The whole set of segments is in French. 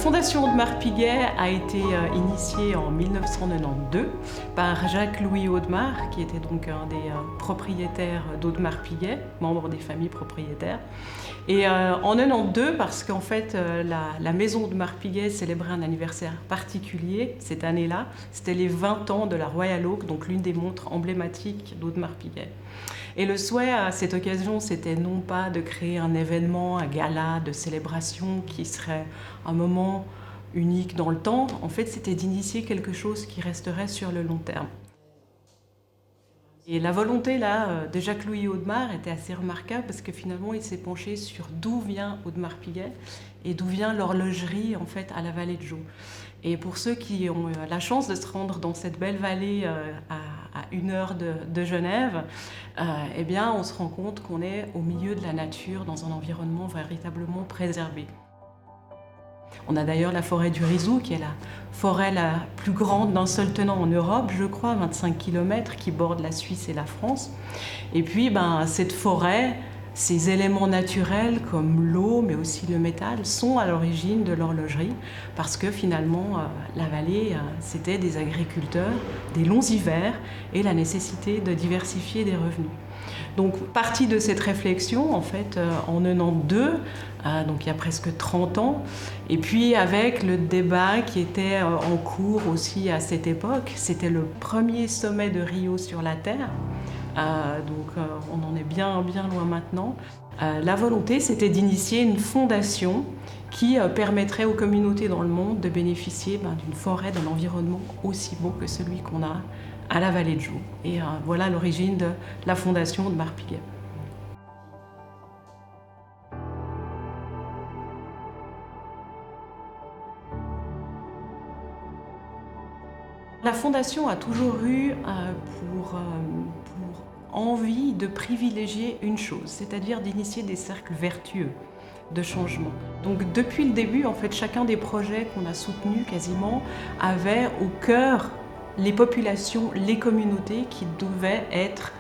fondation Audemars Piguet a été initiée en 1992 par Jacques-Louis Audemars, qui était donc un des propriétaires d'Audemars Piguet, membre des familles propriétaires. Et en 92, parce qu'en fait la maison Audemars Piguet célébrait un anniversaire particulier cette année-là, c'était les 20 ans de la Royal Oak, donc l'une des montres emblématiques d'Audemars Piguet. Et le souhait à cette occasion, c'était non pas de créer un événement, un gala de célébration qui serait un moment unique dans le temps, en fait c'était d'initier quelque chose qui resterait sur le long terme. Et la volonté là de Jacques-Louis Audemars était assez remarquable parce que finalement il s'est penché sur d'où vient Audemars Piguet et d'où vient l'horlogerie en fait à la vallée de Joux. Et pour ceux qui ont la chance de se rendre dans cette belle vallée à 1 heure de Genève, eh bien on se rend compte qu'on est au milieu de la nature, dans un environnement véritablement préservé. On a d'ailleurs la forêt du Rizou, qui est la forêt la plus grande d'un seul tenant en Europe, je crois, 25 km, qui borde la Suisse et la France. Et puis cette forêt, ces éléments naturels comme l'eau, mais aussi le métal, sont à l'origine de l'horlogerie, parce que finalement, la vallée, c'était des agriculteurs, des longs hivers, et la nécessité de diversifier des revenus. Donc, partie de cette réflexion, en fait, en 92, donc il y a presque 30 ans, et puis avec le débat qui était en cours aussi à cette époque, c'était le premier sommet de Rio sur la Terre, donc on en est bien loin maintenant. La volonté, c'était d'initier une fondation qui permettrait aux communautés dans le monde de bénéficier d'une forêt, d'un environnement aussi beau que celui qu'on a à la vallée de Joux. Et voilà l'origine de la fondation Audemars Piguet. La fondation a toujours eu pour envie de privilégier une chose, c'est-à-dire d'initier des cercles vertueux de changement. Donc depuis le début, en fait, chacun des projets qu'on a soutenus quasiment avait au cœur les populations, les communautés qui devaient être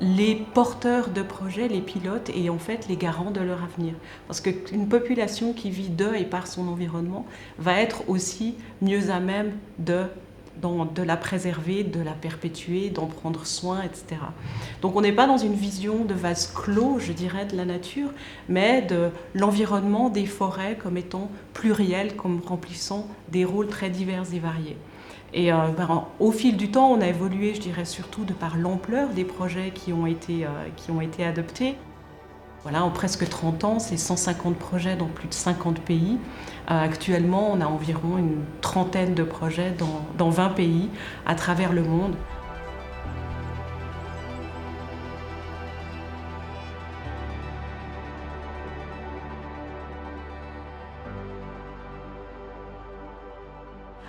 les porteurs de projets, les pilotes et en fait les garants de leur avenir. Parce qu'une population qui vit de et par son environnement va être aussi mieux à même de la préserver, de la perpétuer, d'en prendre soin, etc. Donc on n'est pas dans une vision de vase clos, je dirais, de la nature, mais de l'environnement des forêts comme étant pluriel, comme remplissant des rôles très divers et variés. Et au fil du temps, on a évolué, je dirais, surtout de par l'ampleur des projets qui ont été adoptés. Voilà, en presque 30 ans, c'est 150 projets dans plus de 50 pays. Actuellement, on a environ une trentaine de projets dans 20 pays à travers le monde.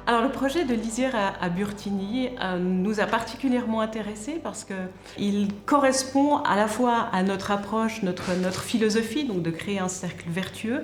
Alors le projet de lisière à Burtigny nous a particulièrement intéressés parce qu'il correspond à la fois à notre approche, notre philosophie, donc de créer un cercle vertueux,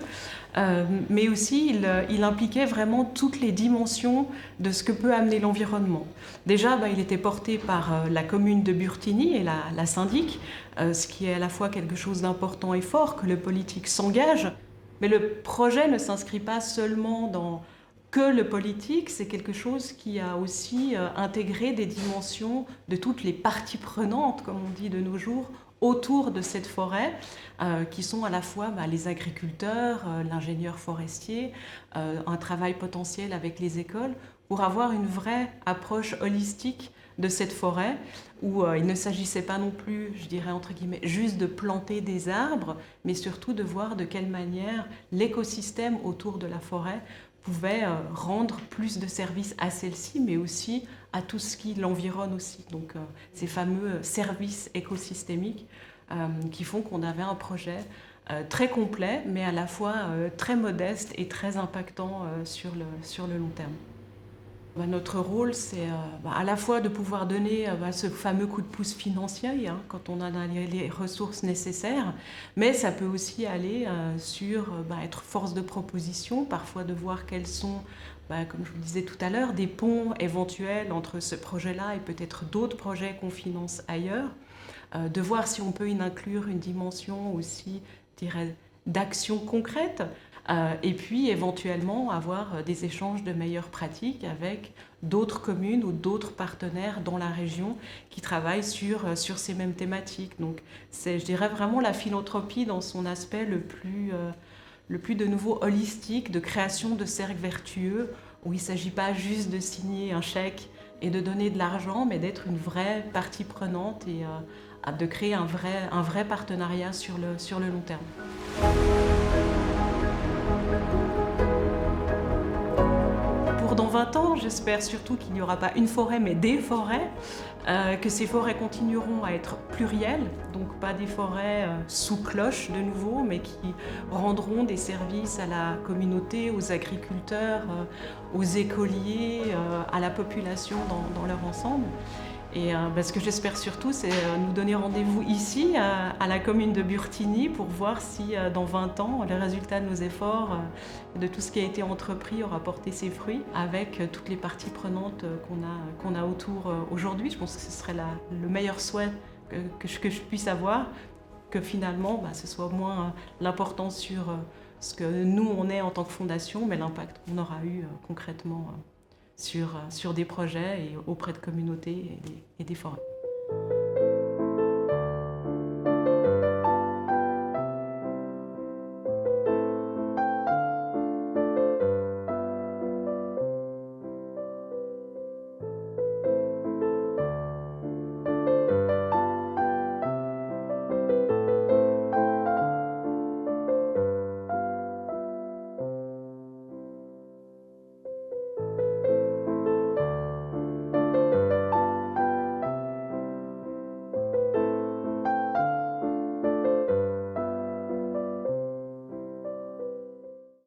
mais aussi il impliquait vraiment toutes les dimensions de ce que peut amener l'environnement. Déjà, il était porté par la commune de Burtigny et la syndic, ce qui est à la fois quelque chose d'important et fort, que le politique s'engage, mais le projet ne s'inscrit pas seulement dans que le politique, c'est quelque chose qui a aussi intégré des dimensions de toutes les parties prenantes, comme on dit de nos jours, autour de cette forêt, qui sont à la fois les agriculteurs, l'ingénieur forestier, un travail potentiel avec les écoles, pour avoir une vraie approche holistique de cette forêt, où il ne s'agissait pas non plus, je dirais entre guillemets, juste de planter des arbres, mais surtout de voir de quelle manière l'écosystème autour de la forêt pouvait rendre plus de services à celle-ci, mais aussi à tout ce qui l'environne aussi. Donc ces fameux services écosystémiques qui font qu'on avait un projet très complet, mais à la fois très modeste et très impactant sur le long terme. Notre rôle, c'est à la fois de pouvoir donner ce fameux coup de pouce financier quand on a les ressources nécessaires, mais ça peut aussi aller sur être force de proposition, parfois de voir quels sont, comme je vous le disais tout à l'heure, des ponts éventuels entre ce projet-là et peut-être d'autres projets qu'on finance ailleurs, de voir si on peut y inclure une dimension aussi, je dirais, d'action concrète. Et puis éventuellement avoir des échanges de meilleures pratiques avec d'autres communes ou d'autres partenaires dans la région qui travaillent sur ces mêmes thématiques. Donc c'est, je dirais, vraiment la philanthropie dans son aspect le plus de nouveau holistique, de création de cercles vertueux, où il ne s'agit pas juste de signer un chèque et de donner de l'argent, mais d'être une vraie partie prenante et de créer un vrai partenariat sur le long terme. Pour dans 20 ans, j'espère surtout qu'il n'y aura pas une forêt, mais des forêts, que ces forêts continueront à être plurielles, donc pas des forêts sous cloche de nouveau, mais qui rendront des services à la communauté, aux agriculteurs, aux écoliers, à la population dans leur ensemble. Et ce que j'espère surtout, c'est nous donner rendez-vous ici, à la commune de Burtigny, pour voir si dans 20 ans, le résultat de nos efforts, de tout ce qui a été entrepris, aura porté ses fruits, avec toutes les parties prenantes qu'on a autour aujourd'hui. Je pense que ce serait le meilleur souhait que je puisse avoir, que finalement, ce soit au moins l'importance sur ce que nous, on est en tant que fondation, mais l'impact qu'on aura eu concrètement sur des projets et auprès de communautés et des forêts.